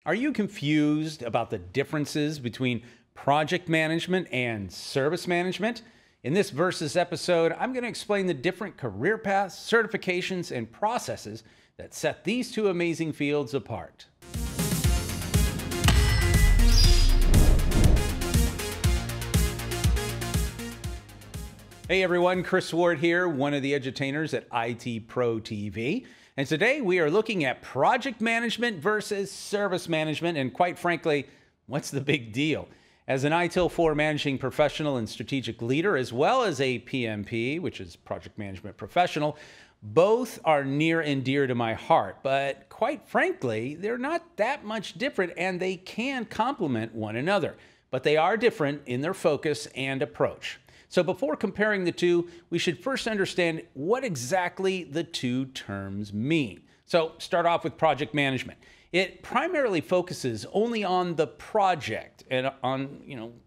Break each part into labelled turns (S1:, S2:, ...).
S1: Are you confused about the differences between project management and service management? In this Versus episode, I'm going to explain the different career paths, certifications, and processes that set these two amazing fields apart. Hey everyone, Chris Ward here, one of the edutainers at ITProTV. And today we are looking at project management versus service management, and quite frankly, what's the big deal? As an ITIL 4 managing professional and strategic leader, as well as a PMP, which is project management professional, both are near and dear to my heart, but quite frankly, they're not that much different and they can complement one another, but they are different in their focus and approach. So before comparing the two, we should first understand what exactly the two terms mean. So start off with project management. It primarily focuses only on the project and on,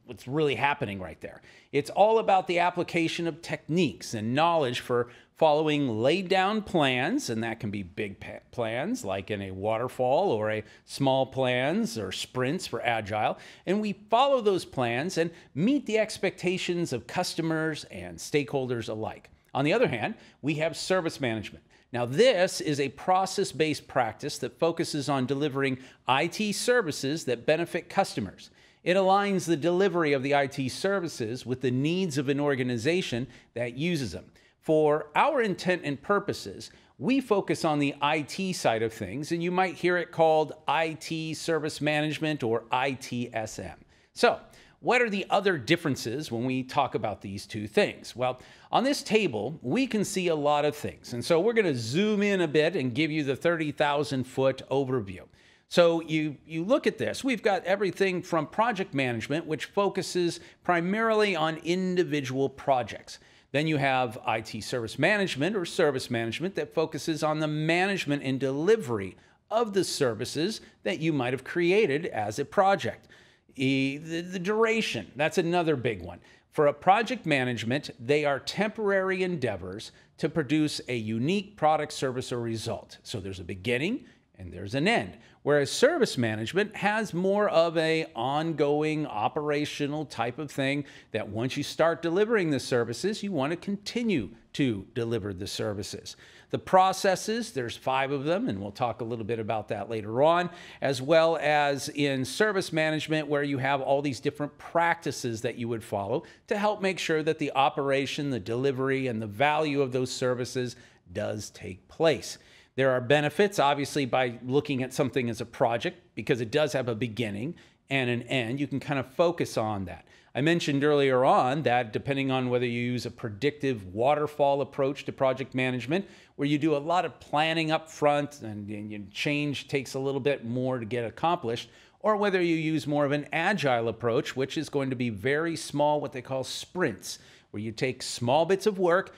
S1: what's really happening right there. It's all about the application of techniques and knowledge for following laid down plans, and that can be big plans like in a waterfall or a small plans or sprints for agile. And we follow those plans and meet the expectations of customers and stakeholders alike. On the other hand, we have service management. Now, this is a process-based practice that focuses on delivering IT services that benefit customers. It aligns the delivery of the IT services with the needs of an organization that uses them. For our intent and purposes, we focus on the IT side of things, and you might hear it called IT service management or ITSM. So, what are the other differences when we talk about these two things? Well, on this table, we can see a lot of things. And so we're going to zoom in a bit and give you the 30,000-foot overview. So you look at this, we've got everything from project management, which focuses primarily on individual projects. Then you have IT service management or service management that focuses on the management and delivery of the services that you might have created as a project. The duration, that's another big one. For a project management, they are temporary endeavors to produce a unique product, service, or result. So there's a beginning and there's an end. Whereas service management has more of an ongoing operational type of thing that once you start delivering the services, you want to continue to deliver the services. The processes, there's 5 of them, and we'll talk a little bit about that later on, as well as in service management where you have all these different practices that you would follow to help make sure that the operation, the delivery, and the value of those services does take place. There are benefits, obviously, by looking at something as a project because it does have a beginning and an end. You can kind of focus on that. I mentioned earlier on that depending on whether you use a predictive waterfall approach to project management, where you do a lot of planning up front and change takes a little bit more to get accomplished, or whether you use more of an agile approach, which is going to be very small, what they call sprints, where you take small bits of work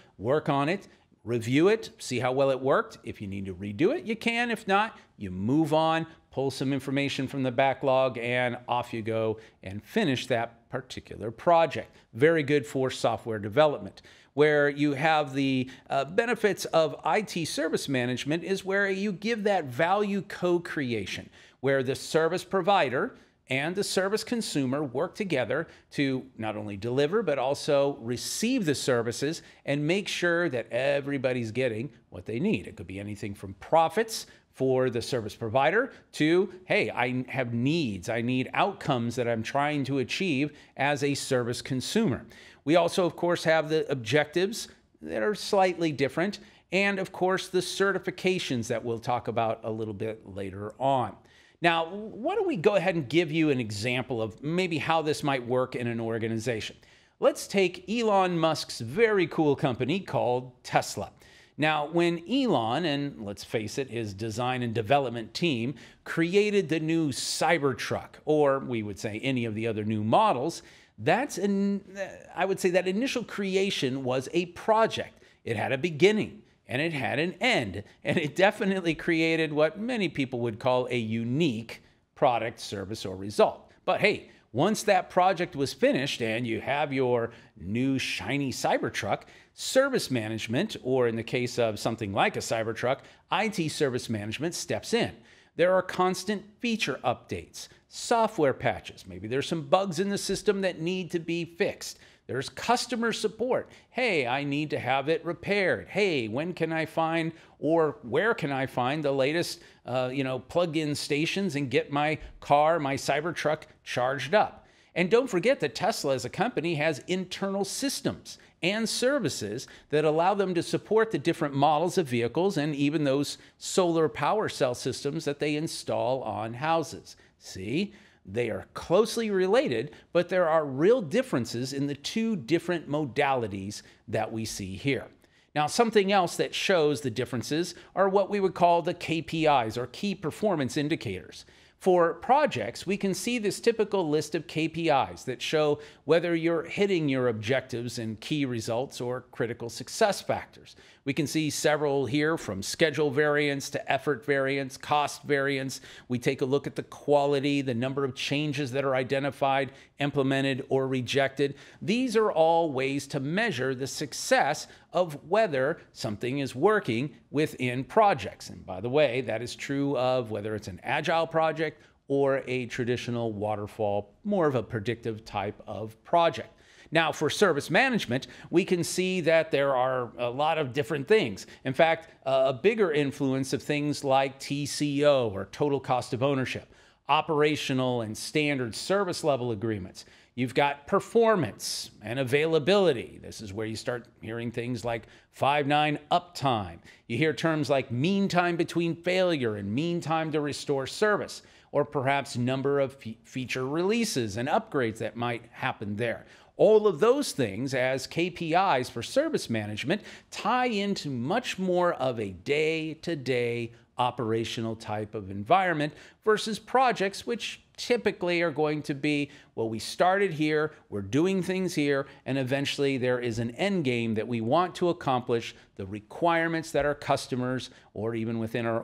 S1: on it, review it, see how well it worked. If you need to redo it, you can. If not, you move on, pull some information from the backlog, and off you go and finish that particular project. Very good for software development. Where you have the benefits of IT service management is where you give that value co-creation, where the service provider and the service consumer work together to not only deliver, but also receive the services and make sure that everybody's getting what they need. It could be anything from profits for the service provider to, hey, I have needs, I need outcomes that I'm trying to achieve as a service consumer. We also, of course, have the objectives that are slightly different, and of course, the certifications that we'll talk about a little bit later on. Now, why don't we go ahead and give you an example of maybe how this might work in an organization. Let's take Elon Musk's very cool company called Tesla. Now, when Elon, and let's face it, his design and development team created the new Cybertruck, or we would say any of the other new models, I would say that initial creation was a project. It had a beginning and it had an end, and it definitely created what many people would call a unique product, service, or result. But hey, once that project was finished and you have your new shiny Cybertruck, service management, or in the case of something like a Cybertruck, IT service management steps in. There are constant feature updates, software patches. Maybe there's some bugs in the system that need to be fixed. There's customer support. Hey, I need to have it repaired. Hey, when can I find or where can I find the latest, plug-in stations and get my car, my Cybertruck charged up? And don't forget that Tesla as a company has internal systems and services that allow them to support the different models of vehicles and even those solar power cell systems that they install on houses. See? They are closely related, but there are real differences in the two different modalities that we see here. Now, something else that shows the differences are what we would call the KPIs, or key performance indicators. For projects, we can see this typical list of KPIs that show whether you're hitting your objectives and key results or critical success factors. We can see several here, from schedule variance to effort variance, cost variance. We take a look at the quality, the number of changes that are identified, implemented, or rejected. These are all ways to measure the success of whether something is working within projects. And by the way, that is true of whether it's an agile project or a traditional waterfall, more of a predictive type of project. Now, for service management, we can see that there are a lot of different things. In fact, a bigger influence of things like TCO, or total cost of ownership, operational and standard service level agreements. You've got performance and availability. This is where you start hearing things like 5.9 uptime. You hear terms like mean time between failure and mean time to restore service, or perhaps number of feature releases and upgrades that might happen there. All of those things, as KPIs for service management, tie into much more of a day-to-day operational type of environment versus projects, which typically are going to be, well, we started here, we're doing things here, and eventually there is an end game that we want to accomplish, the requirements that our customers, or even within our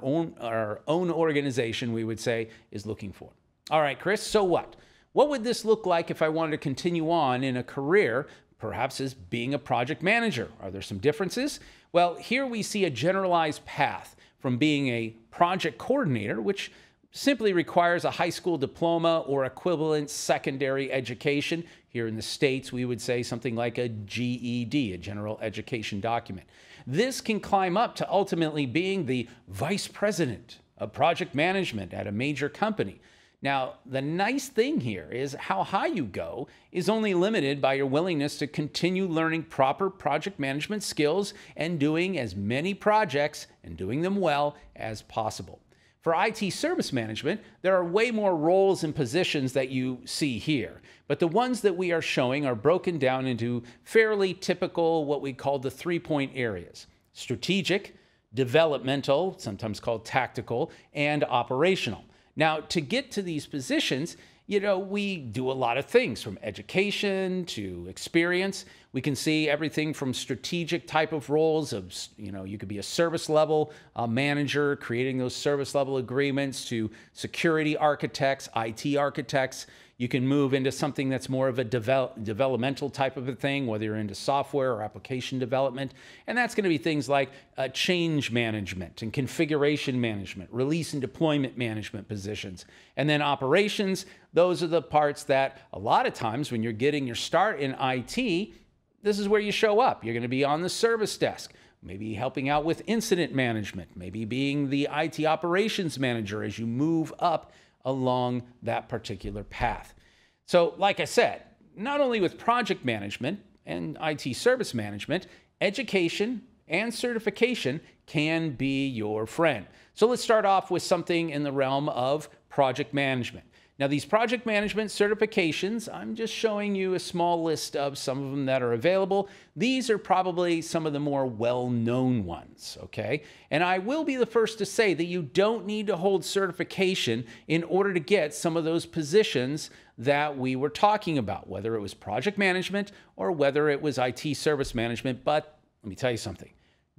S1: own organization, we would say, is looking for. All right, Chris, so what? What would this look like if I wanted to continue on in a career, perhaps as being a project manager? Are there some differences? Well, here we see a generalized path from being a project coordinator, which simply requires a high school diploma or equivalent secondary education. Here in the States, we would say something like a GED, a general education document. This can climb up to ultimately being the vice president of project management at a major company. Now, the nice thing here is how high you go is only limited by your willingness to continue learning proper project management skills and doing as many projects and doing them well as possible. For IT service management, there are way more roles and positions that you see here, but the ones that we are showing are broken down into fairly typical, what we call the 3-point areas: strategic, developmental, sometimes called tactical, and operational. Now, to get to these positions, we do a lot of things, from education to experience. We can see everything from strategic type of roles of, you could be a service level manager, creating those service level agreements, to security architects, IT architects. You can move into something that's more of a developmental type of a thing, whether you're into software or application development. And that's going to be things like change management and configuration management, release and deployment management positions. And then operations, those are the parts that a lot of times when you're getting your start in IT, this is where you show up. You're going to be on the service desk, maybe helping out with incident management, maybe being the IT operations manager as you move up along that particular path. So, like I said, not only with project management and IT service management, education and certification can be your friend. So let's start off with something in the realm of project management. Now, these project management certifications, I'm just showing you a small list of some of them that are available. These are probably some of the more well-known ones, okay? And I will be the first to say that you don't need to hold certification in order to get some of those positions that we were talking about, whether it was project management or whether it was IT service management. But let me tell you something,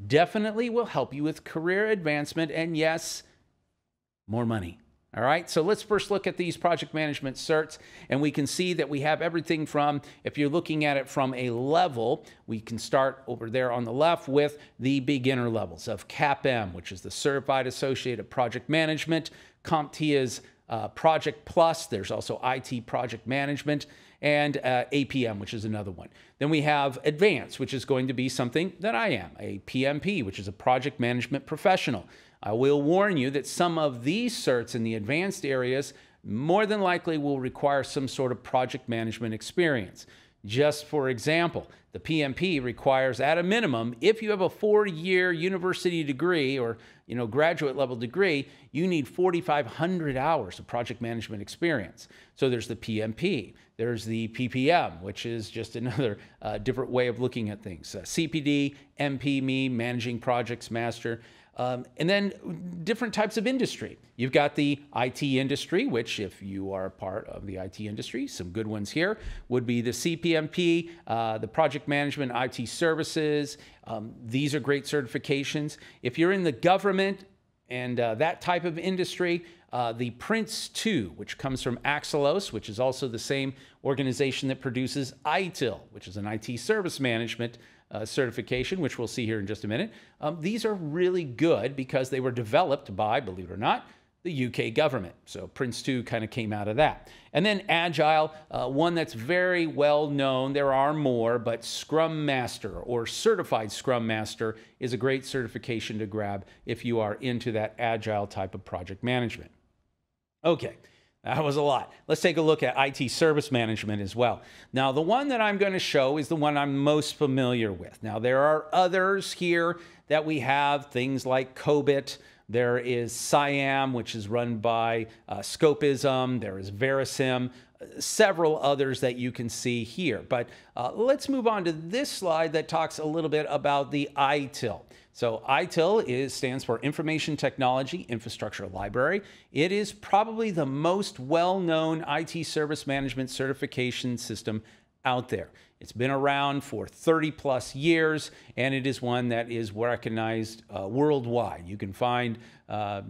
S1: definitely will help you with career advancement and, yes, more money. All right, so let's first look at these project management certs, and we can see that we have everything from, if you're looking at it from a level, we can start over there on the left with the beginner levels of CAPM, which is the Certified Associate of Project Management. CompTIA's Project Plus. There's also IT Project Management, and APM, which is another one. Then we have Advanced, which is going to be something that I am, a PMP, which is a Project Management Professional. I will warn you that some of these certs in the advanced areas more than likely will require some sort of project management experience. Just for example, the PMP requires at a minimum, if you have a 4-year university degree or graduate level degree, you need 4,500 hours of project management experience. So there's the PMP, there's the PPM, which is just another different way of looking at things. CPD, MPME, Managing Projects Master. And then different types of industry. You've got the IT industry, which if you are part of the IT industry, some good ones here would be the CPMP, the Project Management IT Services. These are great certifications. If you're in the government and that type of industry, the Prince 2, which comes from Axelos, which is also the same organization that produces ITIL, which is an IT Service Management certification, which we'll see here in just a minute. These are really good because they were developed by, believe it or not, the UK government. So Prince 2 kind of came out of that. And then Agile, one that's very well known. There are more, but Scrum Master or Certified Scrum Master is a great certification to grab if you are into that Agile type of project management. Okay. That was a lot. Let's take a look at IT service management as well. Now, the one that I'm going to show is the one I'm most familiar with. Now, there are others here that we have, things like COBIT. There is SIAM, which is run by Scopism. There is Verisim, several others that you can see here. But let's move on to this slide that talks a little bit about the ITIL. So ITIL stands for Information Technology Infrastructure Library. It is probably the most well-known IT service management certification system out there. It's been around for 30+ years, and it is one that is recognized worldwide. You can find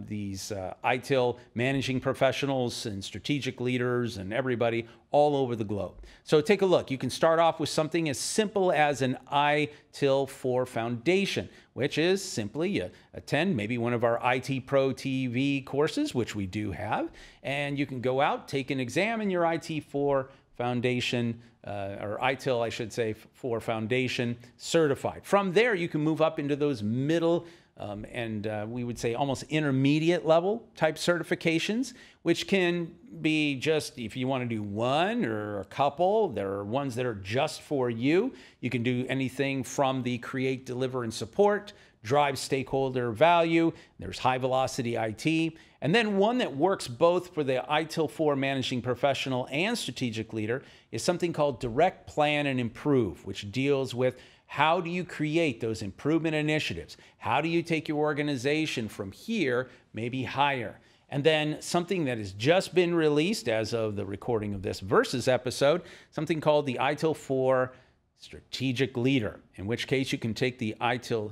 S1: these ITIL managing professionals and strategic leaders and everybody all over the globe. So take a look. You can start off with something as simple as an ITIL 4 foundation, which is simply you attend maybe one of our ITProTV courses, which we do have, and you can go out, take an exam in your IT4 foundation, or ITIL, I should say, for foundation certified. From there, you can move up into those middle and we would say almost intermediate level type certifications, which can be just if you want to do one or a couple. There are ones that are just for you. You can do anything from the create, deliver, and support, drive stakeholder value. There's high velocity IT. And then one that works both for the ITIL 4 managing professional and strategic leader is something called Direct Plan and Improve, which deals with how do you create those improvement initiatives? How do you take your organization from here, maybe higher? And then something that has just been released as of the recording of this Versus episode, something called the ITIL 4 Strategic Leader, in which case you can take the ITIL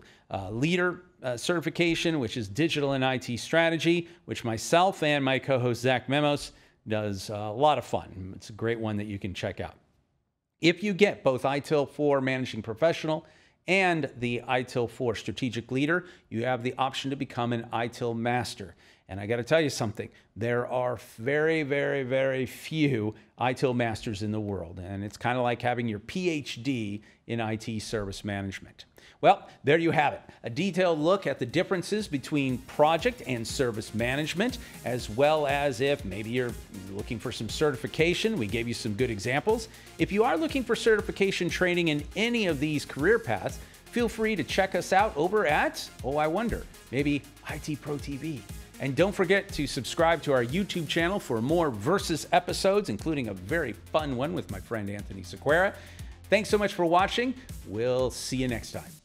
S1: Leader certification, which is Digital and IT Strategy, which myself and my co-host Zach Memos does a lot of fun. It's a great one that you can check out. If you get both ITIL 4 Managing Professional and the ITIL 4 Strategic Leader, you have the option to become an ITIL Master. And I got to tell you something, there are very, very, very few ITIL Masters in the world. And it's kind of like having your PhD in IT service management. Well, there you have it. A detailed look at the differences between project and service management, as well as if maybe you're looking for some certification. We gave you some good examples. If you are looking for certification training in any of these career paths, feel free to check us out over at, oh, I wonder, maybe ITProTV. And don't forget to subscribe to our YouTube channel for more Versus episodes, including a very fun one with my friend Anthony Sequeira. Thanks so much for watching. We'll see you next time.